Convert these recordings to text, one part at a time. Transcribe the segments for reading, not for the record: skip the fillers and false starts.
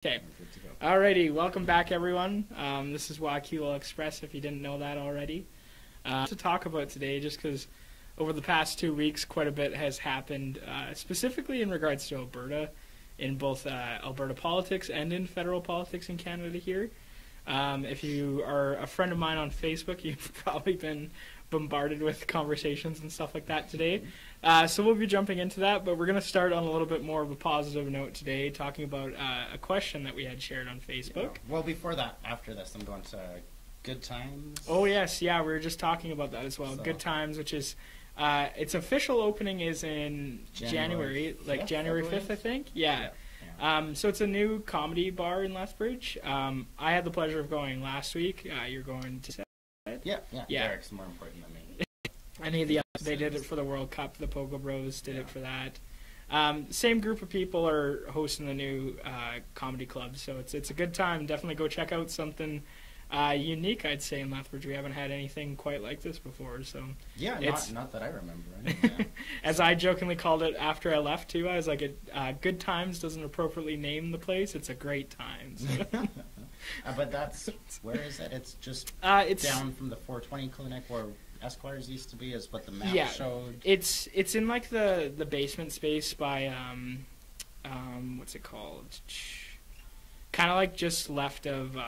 Okay. Good to go. Alrighty, welcome back everyone. This is YQL Express if you didn't know that already. To talk about today, just because over the past 2 weeks quite a bit has happened, specifically in regards to Alberta, in both Alberta politics and in federal politics in Canada here. If you are a friend of mine on Facebook, you've probably been bombarded with conversations and stuff like that today. So we'll be jumping into that, but we're going to start on a little bit more of a positive note today, talking about a question that we had shared on Facebook. Yeah. Well, before that, after this, I'm going to Good Times. Oh, yes, yeah, we were just talking about that as well. So. Good Times, which is, its official opening is in January, like January 5th, I think. Yeah. So it's a new comedy bar in Lethbridge. I had the pleasure of going last week. You're going to... Yeah. Derek's more important than me. Any of the they did it for the World Cup. The Pogo Bros did it for that. Same group of people are hosting the new comedy club, so it's a good time. Definitely go check out something unique. I'd say in Lethbridge we haven't had anything quite like this before. So yeah, not that I remember. Yeah. As I jokingly called it after I left too, I was like, "Good Times" doesn't appropriately name the place. It's a great time. So. But that's where is it? It's just it's down from the 420 clinic where Esquire's used to be, is what the map showed. It's in like the basement space by what's it called? Kind of like just left of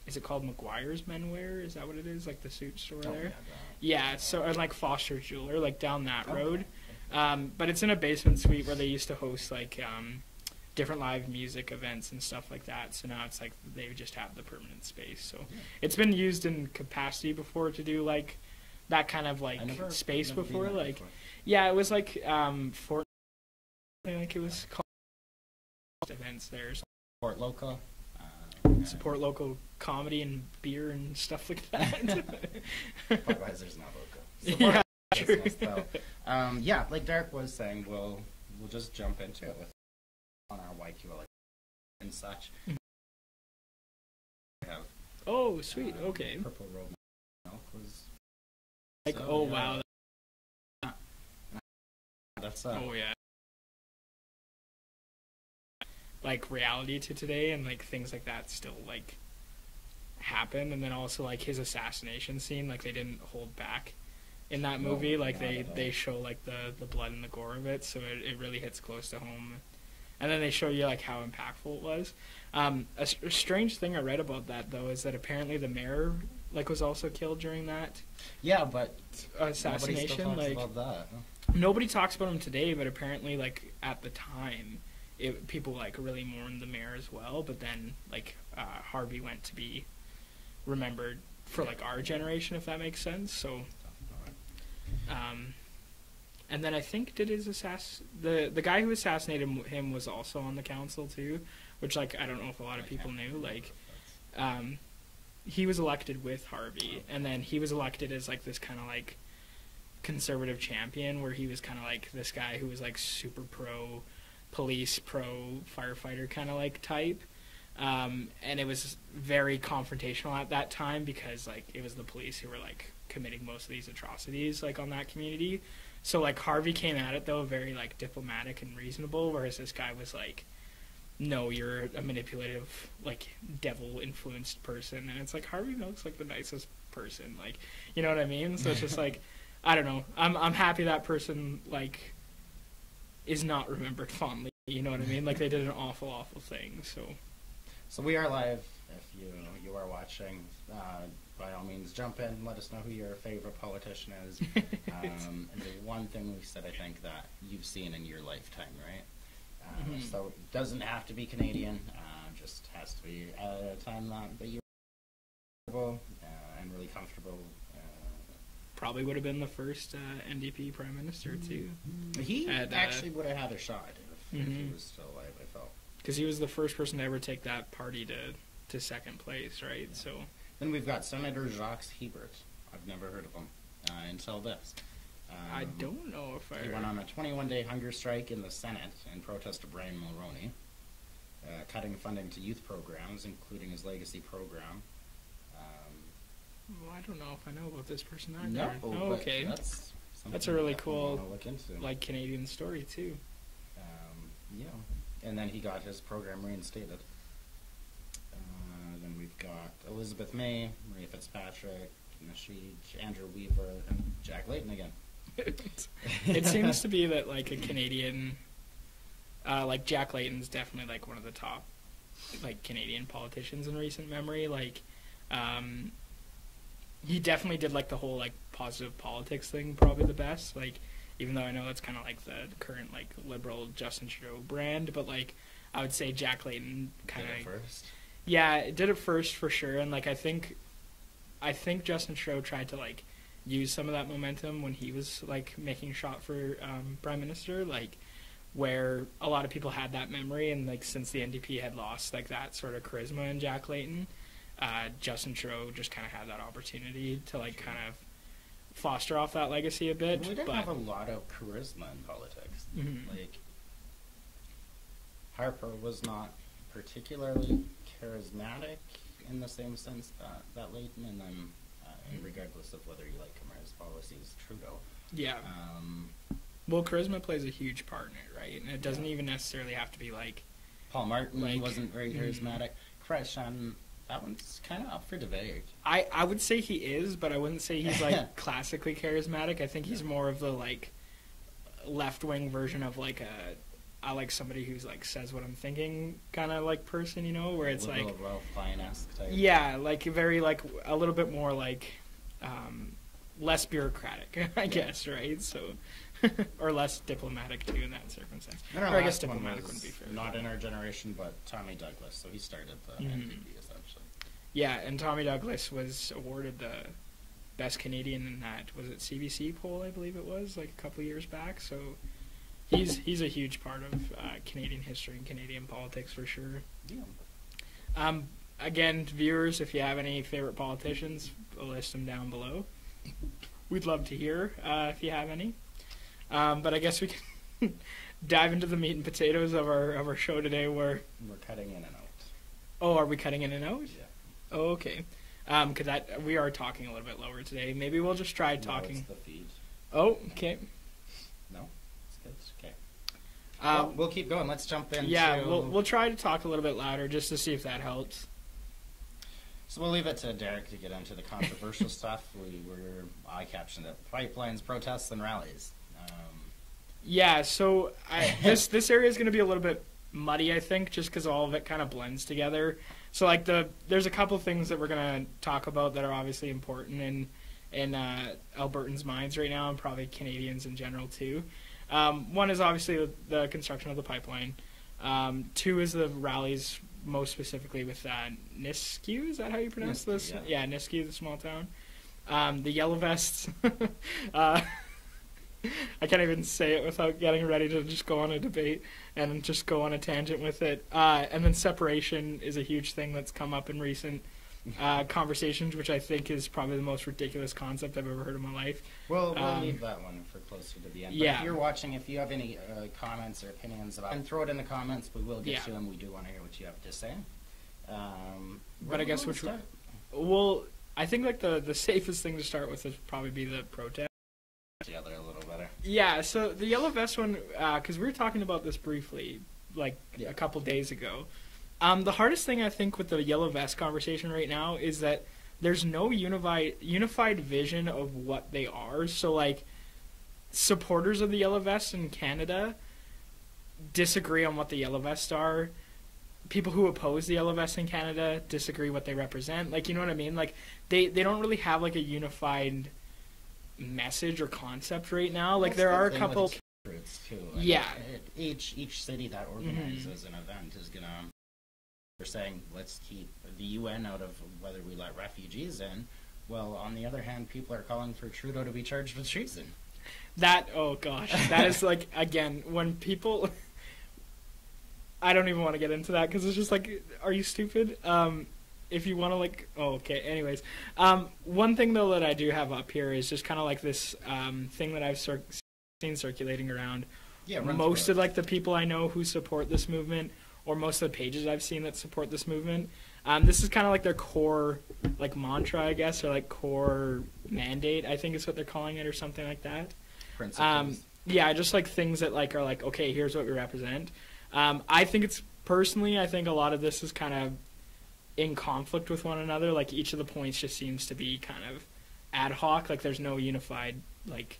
is it called McGuire's Menwear? Is that what it is? Like the suit store there? Yeah, so or like Foster's Jeweler, like down that road. But it's in a basement suite where they used to host like different live music events and stuff like that. So now it's like they just have the permanent space. So it's been used in capacity before to do like that kind of like space before. Like yeah, it was like Fort. I think it was called events there. Support local. Support local comedy and beer and stuff like that. Budweiser's not local. Yeah, true. Yeah, like Derek was saying, we'll just jump into it with on our YQL and such. Oh, sweet. Okay. Purple Road Milk was like so, wow. That's oh yeah. Like reality to today and like things like that still like happen, and then also like his assassination scene, like they didn't hold back in that movie. Like they show like the blood and the gore of it, so it really hits close to home. And then they show you like how impactful it was. A strange thing I read about that though is that apparently the mayor like was also killed during that. Yeah, but assassination. Nobody still talks about that. Nobody talks about him today, but apparently like at the time, people like really mourned the mayor as well. But then like Harvey went to be remembered for like our generation, if that makes sense. So. And then I think the guy who assassinated him was also on the council too, which like I don't know if a lot of people knew. Like, he was elected with Harvey, and then he was elected as like this kind of like conservative champion, where he was kind of like this guy who was like super pro police, pro firefighter kind of like type. And it was very confrontational at that time because like it was the police who were like committing most of these atrocities like on that community. So like Harvey came at it though very like diplomatic and reasonable, whereas this guy was like, no, you're a manipulative like devil influenced person. And it's like Harvey Milk's like the nicest person, like, you know what I mean? So it's just like I don't know, I'm happy that person like is not remembered fondly, you know what I mean? Like they did an awful thing. So we are live. If you are watching, by all means, jump in. Let us know who your favorite politician is. And the one thing we said, I think, that you've seen in your lifetime, right? So it doesn't have to be Canadian. Just has to be at a time that you're comfortable and really comfortable. Probably would have been the first NDP prime minister too. He actually would have had a shot if he was still alive, I felt. Because he was the first person to ever take that party to second place, right? Yeah. So then we've got Senator Jacques Hebert. I've never heard of him until this. I don't know if I... He went on a 21-day hunger strike in the Senate in protest of Brian Mulroney, cutting funding to youth programs, including his legacy program. Well, I don't know if I know about this person either. No, oh, okay. That's a really cool like Canadian story too. Yeah. And then he got his program reinstated. we've got Elizabeth May, Maria Fitzpatrick, Nasheed, Andrew Weaver, and Jack Layton again. It seems to be that like a Canadian, like Jack Layton's definitely like one of the top like Canadian politicians in recent memory. Like, he definitely did like the whole like positive politics thing probably the best. Like, even though I know that's kind of like the current like liberal Justin Trudeau brand, but like I would say Jack Layton kind of first. Yeah, it did it first for sure, and like I think Justin Trudeau tried to like use some of that momentum when he was like making a shot for prime minister, like where a lot of people had that memory, and like since the NDP had lost like that sort of charisma in Jack Layton, Justin Trudeau just kind of had that opportunity to like kind of foster off that legacy a bit. We didn't have a lot of charisma in politics. Mm-hmm. Like, Harper was not particularly charismatic in the same sense that Layton, and then regardless of whether you like him or his policies, Trudeau. Yeah. Well, charisma plays a huge part in it, right? And it doesn't even necessarily have to be like Paul Martin like, wasn't very charismatic. Christian, that one's kind of up for debate. I would say he is, but I wouldn't say he's like classically charismatic. I think he's more of the like left-wing version of like I like somebody who's like says what I'm thinking kind of like person, you know, where it's liberal, like Ralph Klein-esque type. Yeah, like very like a little bit more like less bureaucratic, I guess, right? So or less diplomatic too in that circumstance. And or I guess diplomatic wouldn't be fair. Not in our generation, but Tommy Douglas. So he started the NDP essentially. Yeah, and Tommy Douglas was awarded the best Canadian in that, was it CBC poll, I believe it was, like a couple of years back. So he's a huge part of Canadian history and Canadian politics for sure. Yeah. Again, viewers, if you have any favorite politicians, list them down below. We'd love to hear if you have any. But I guess we can dive into the meat and potatoes of our show today. Where we're cutting in and out. Oh, are we cutting in and out? Yeah. Oh, okay. Because we are talking a little bit lower today. Maybe we'll just try talking. No, it's the feed. Oh, okay. No, it's good. Okay. Well, we'll keep going. Let's jump in. Yeah, we'll try to talk a little bit louder just to see if that helps. So we'll leave it to Derek to get into the controversial stuff. I captioned it: pipelines, protests, and rallies. Yeah, so this area is going to be a little bit muddy, I think, just because all of it kind of blends together. So like there's a couple things that we're going to talk about that are obviously important in Albertans' minds right now, and probably Canadians in general too. One is obviously the construction of the pipeline. Two is the rallies, most specifically with Nisku. Is that how you pronounce Nisku, this? yeah. Nisku, the small town. The Yellow Vests. I can't even say it without getting ready to just go on a debate and just go on a tangent with it. And then separation is a huge thing that's come up in recent conversations, which I think is probably the most ridiculous concept I've ever heard in my life. Well, we'll leave that one for closer to the end. Yeah. But if you're watching, if you have any comments or opinions about it, throw it in the comments. We will get to them. We do want to hear what you have to say. But I guess well, I think like the safest thing to start with would probably be the protest. Together a little better. Yeah, so the Yellow Vest one, because we were talking about this briefly, like a couple days ago. The hardest thing I think with the Yellow Vest conversation right now is that there's no unified vision of what they are. So like, supporters of the Yellow Vest in Canada disagree on what the Yellow Vests are. People who oppose the Yellow Vests in Canada disagree what they represent. Like, you know what I mean? Like, they don't really have like a unified message or concept right now. Like, there are a couple groups too. Like, yeah, each city that organizes an event is gonna, they're saying let's keep the UN out of whether we let refugees in. Well, on the other hand, people are calling for Trudeau to be charged with treason. Oh gosh, that is like, again, when people I don't even want to get into that because it's just like, are you stupid? If you want to like, okay. Anyways, one thing though that I do have up here is just kind of like this thing that I've seen circulating around. Yeah, most of like the people I know who support this movement, or most of the pages I've seen that support this movement. This is kind of like their core like mantra, I guess, or like core mandate, I think is what they're calling it, or something like that. Principles. Yeah, just like things that like are like, okay, here's what we represent. I think it's personally, I think a lot of this is kind of in conflict with one another. Like, each of the points just seems to be kind of ad hoc. Like, there's no unified, like,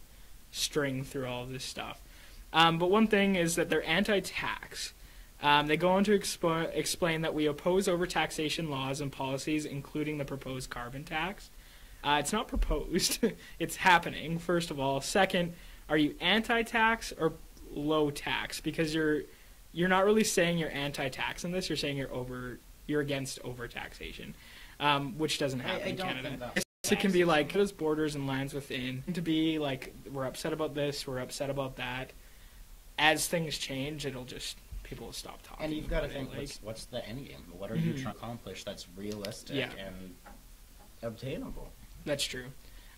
string through all of this stuff. But one thing is that they're anti-tax. They go on to explain that we oppose overtaxation laws and policies, including the proposed carbon tax. It's not proposed. It's happening, first of all. Second, are you anti-tax or low tax? Because you're not really saying you're anti-tax in this. You're saying you're against overtaxation, which doesn't happen in Canada. It can be like, there's borders and lands within. To be like, we're upset about this, we're upset about that. As things change, people will stop talking. And you've got to think, like, what's the end game? What are you trying to accomplish that's realistic and obtainable? That's true.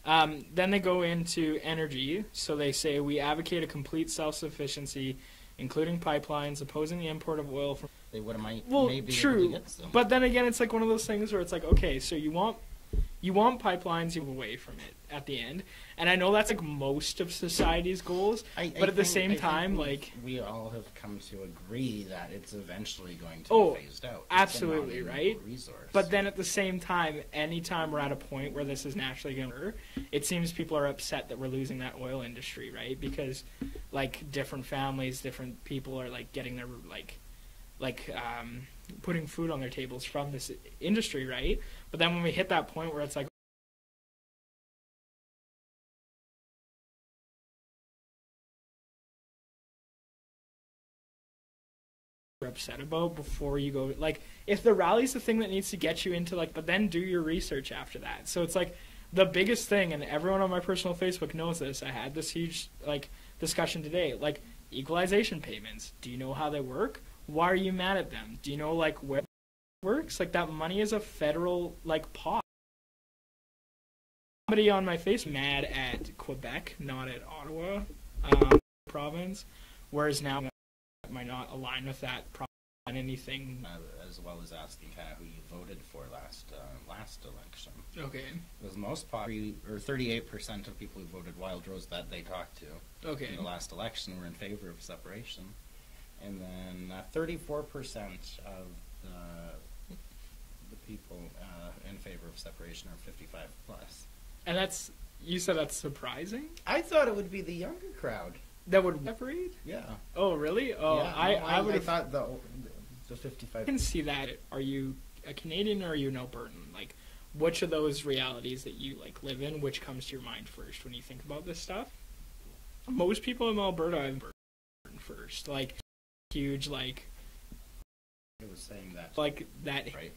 Then they go into energy. So they say, we advocate a complete self-sufficiency, including pipelines, opposing the import of oil from... They would maybe true. able to get some. But then again, it's like one of those things where it's like, okay, so you want pipelines, you move away from it at the end. And I know that's like most of society's goals, but at the same time, like... We all have come to agree that it's eventually going to be phased out. Absolutely, right? Resource. But then at the same time, anytime we're at a point where this is naturally going to occur, it seems people are upset that we're losing that oil industry, right? Because, like, different families, different people are, like, getting their, putting food on their tables from this industry, right? But then when we hit that point where it's like, we're upset about before you go, like, if the rally's the thing that needs to get you into, like, but then do your research after that. So it's like the biggest thing, and everyone on my personal Facebook knows this, I had this huge, like, discussion today, like, equalization payments. Do you know how they work? Why are you mad at them? Do you know, like, where it works? Like, that money is a federal, like, pot. Somebody on my face mad at Quebec, not at Ottawa province, whereas now might not align with that on anything. As well as asking kind of who you voted for last election. Okay. It was most popular, or 38% of people who voted Wild Rose that they talked to in the last election were in favor of separation. And then 34% of the people in favor of separation are 55 plus. And you said that's surprising? I thought it would be the younger crowd. That would separate? Yeah. Oh, really? Oh, yeah, I thought the 55. I can see that. Are you a Canadian or are you an Albertan? Like, which of those realities that you, like, live in, which comes to your mind first when you think about this stuff? Most people in Alberta are Albertan first. Like, huge, like... It was saying that. Like, that... Right.